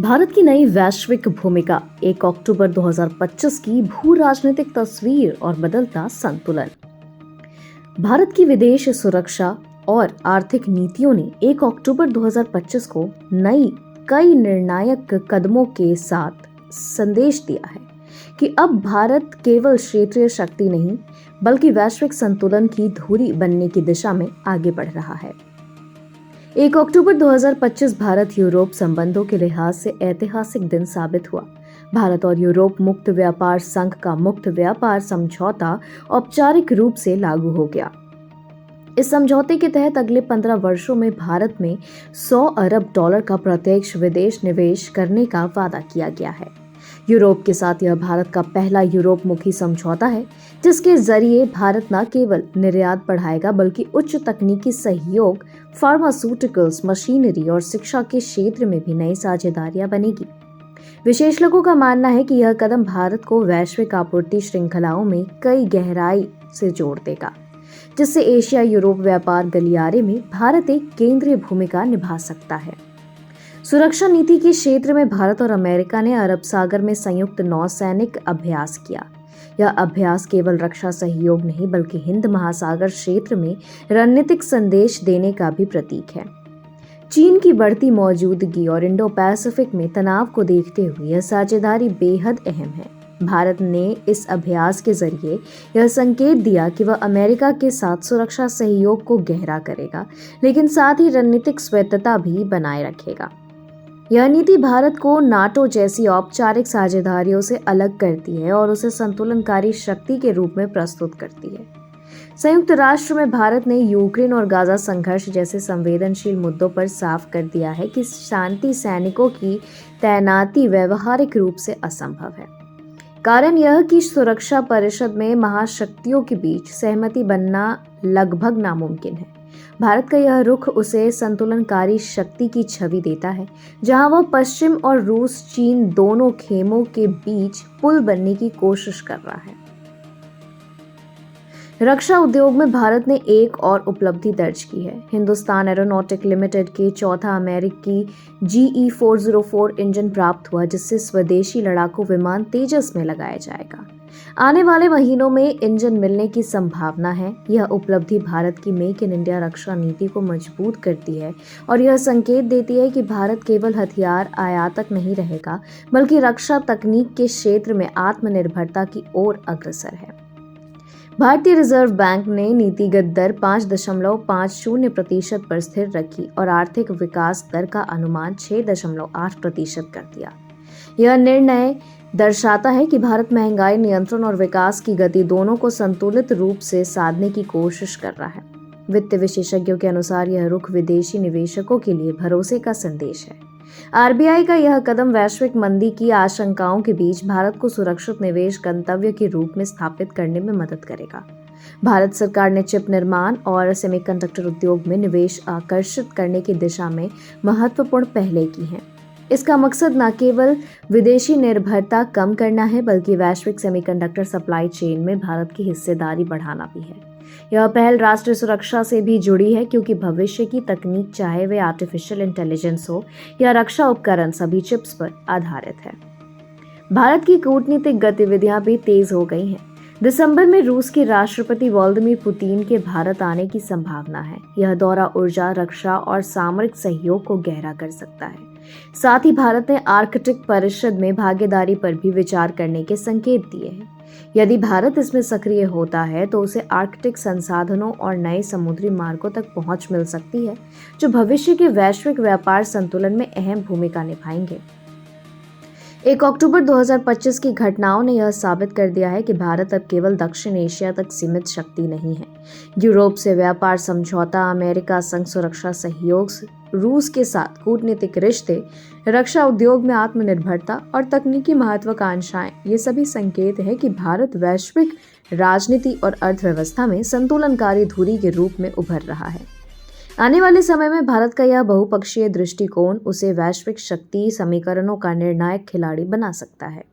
भारत की नई वैश्विक भूमिका 1 अक्टूबर 2025 की भू राजनीतिक तस्वीर और बदलता संतुलन। भारत की विदेश सुरक्षा और आर्थिक नीतियों ने 1 अक्टूबर 2025 को कई निर्णायक कदमों के साथ संदेश दिया है कि अब भारत केवल क्षेत्रीय शक्ति नहीं बल्कि वैश्विक संतुलन की धुरी बनने की दिशा में आगे बढ़ रहा है। 1 अक्टूबर 2025 भारत यूरोप संबंधों के लिहाज से ऐतिहासिक दिन साबित हुआ। भारत और यूरोप मुक्त व्यापार संघ का मुक्त व्यापार समझौता औपचारिक रूप से लागू हो गया। इस समझौते के तहत अगले 15 वर्षों में भारत में $100 अरब का प्रत्यक्ष विदेश निवेश करने का वादा किया गया है। यूरोप के साथ यह भारत का पहला यूरोप मुखी समझौता है, जिसके जरिए भारत न केवल निर्यात बढ़ाएगा बल्कि उच्च तकनीकी सहयोग, फार्मास्यूटिकल्स, मशीनरी और शिक्षा के क्षेत्र में भी नई साझेदारियां बनेगी। विशेषज्ञों का मानना है कि यह कदम भारत को वैश्विक आपूर्ति श्रृंखलाओं में कई गहराई से जोड़ देगा, जिससे एशिया यूरोप व्यापार गलियारे में भारत एक केंद्रीय भूमिका निभा सकता है। सुरक्षा नीति के क्षेत्र में भारत और अमेरिका ने अरब सागर में संयुक्त नौसैनिक अभ्यास किया। यह अभ्यास केवल रक्षा सहयोग नहीं बल्कि हिंद महासागर क्षेत्र में रणनीतिक संदेश देने का भी प्रतीक है। चीन की बढ़ती मौजूदगी और इंडो पैसिफिक में तनाव को देखते हुए यह साझेदारी बेहद अहम है। भारत ने इस अभ्यास के जरिए यह संकेत दिया कि वह अमेरिका के साथ सुरक्षा सहयोग को गहरा करेगा, लेकिन साथ ही रणनीतिक स्वायत्तता भी बनाए रखेगा। यह नीति भारत को नाटो जैसी औपचारिक साझेदारियों से अलग करती है और उसे संतुलनकारी शक्ति के रूप में प्रस्तुत करती है। संयुक्त राष्ट्र में भारत ने यूक्रेन और गाजा संघर्ष जैसे संवेदनशील मुद्दों पर साफ कर दिया है कि शांति सैनिकों की तैनाती व्यावहारिक रूप से असंभव है। कारण यह कि सुरक्षा परिषद में महाशक्तियों के बीच सहमति बनना लगभग नामुमकिन है। भारत का यह रुख उसे संतुलनकारी शक्ति की छवि देता है, जहां वह पश्चिम और रूस चीन दोनों खेमों के बीच पुल बनने की कोशिश कर रहा है। रक्षा उद्योग में भारत ने एक और उपलब्धि दर्ज की है। हिंदुस्तान एरोनॉटिक लिमिटेड के चौथा अमेरिकी GE-404 इंजन प्राप्त हुआ, जिससे स्वदेशी लड़ाकू विमान तेजस में लगाया जाएगा। आने वाले महीनों में इंजन मिलने की संभावना है। यह उपलब्धि भारत की मेक इन इंडिया रक्षा नीति को मजबूत करती है और यह संकेत देती है कि भारत केवल हथियार आयातक नहीं रहेगा बल्कि रक्षा तकनीक के क्षेत्र में आत्मनिर्भरता की ओर अग्रसर है। भारतीय रिजर्व बैंक ने नीतिगत दर 5.50% पर स्थिर रखी और आर्थिक विकास दर का अनुमान 6.8% कर दिया। यह निर्णय दर्शाता है कि भारत महंगाई नियंत्रण और विकास की गति दोनों को संतुलित रूप से साधने की कोशिश कर रहा है। वित्त विशेषज्ञों के अनुसार यह रुख विदेशी निवेशकों के लिए भरोसे का संदेश है। RBI का यह कदम वैश्विक मंदी की आशंकाओं के बीच भारत को सुरक्षित निवेश गंतव्य के रूप में स्थापित करने में मदद करेगा। भारत सरकार ने चिप निर्माण और सेमीकंडक्टर उद्योग में निवेश आकर्षित करने की दिशा में महत्वपूर्ण पहल की है। इसका मकसद न केवल विदेशी निर्भरता कम करना है बल्कि वैश्विक सेमीकंडक्टर सप्लाई चेन में भारत की हिस्सेदारी बढ़ाना भी है। यह पहल राष्ट्रीय सुरक्षा से भी जुड़ी है, क्योंकि भविष्य की तकनीक, चाहे वे आर्टिफिशियल इंटेलिजेंस हो या रक्षा उपकरण, सभी चिप्स पर आधारित है। भारत की कूटनीतिक गतिविधियां भी तेज हो गई हैं। दिसंबर में रूस के राष्ट्रपति व्लादिमीर पुतिन के भारत आने की संभावना है। यह दौरा ऊर्जा, रक्षा और सामरिक सहयोग को गहरा कर सकता है। साथ ही भारत ने आर्कटिक परिषद में भागीदारी पर भी विचार करने के संकेत दिए हैं। यदि भारत इसमें सक्रिय होता है तो उसे आर्कटिक संसाधनों और नए समुद्री मार्गों तक पहुंच मिल सकती है, जो भविष्य के वैश्विक व्यापार संतुलन में अहम भूमिका निभाएंगे। 1 अक्टूबर 2025 की घटनाओं ने यह साबित कर दिया है कि भारत अब केवल दक्षिण एशिया तक सीमित शक्ति नहीं है। यूरोप से व्यापार समझौता, अमेरिका संग सुरक्षा सहयोग, रूस के साथ कूटनीतिक रिश्ते, रक्षा उद्योग में आत्मनिर्भरता और तकनीकी महत्वाकांक्षाएं, ये सभी संकेत है कि भारत वैश्विक राजनीति और अर्थव्यवस्था में संतुलनकारी धुरी के रूप में उभर रहा है। आने वाले समय में भारत का यह बहुपक्षीय दृष्टिकोण उसे वैश्विक शक्ति समीकरणों का निर्णायक खिलाड़ी बना सकता है।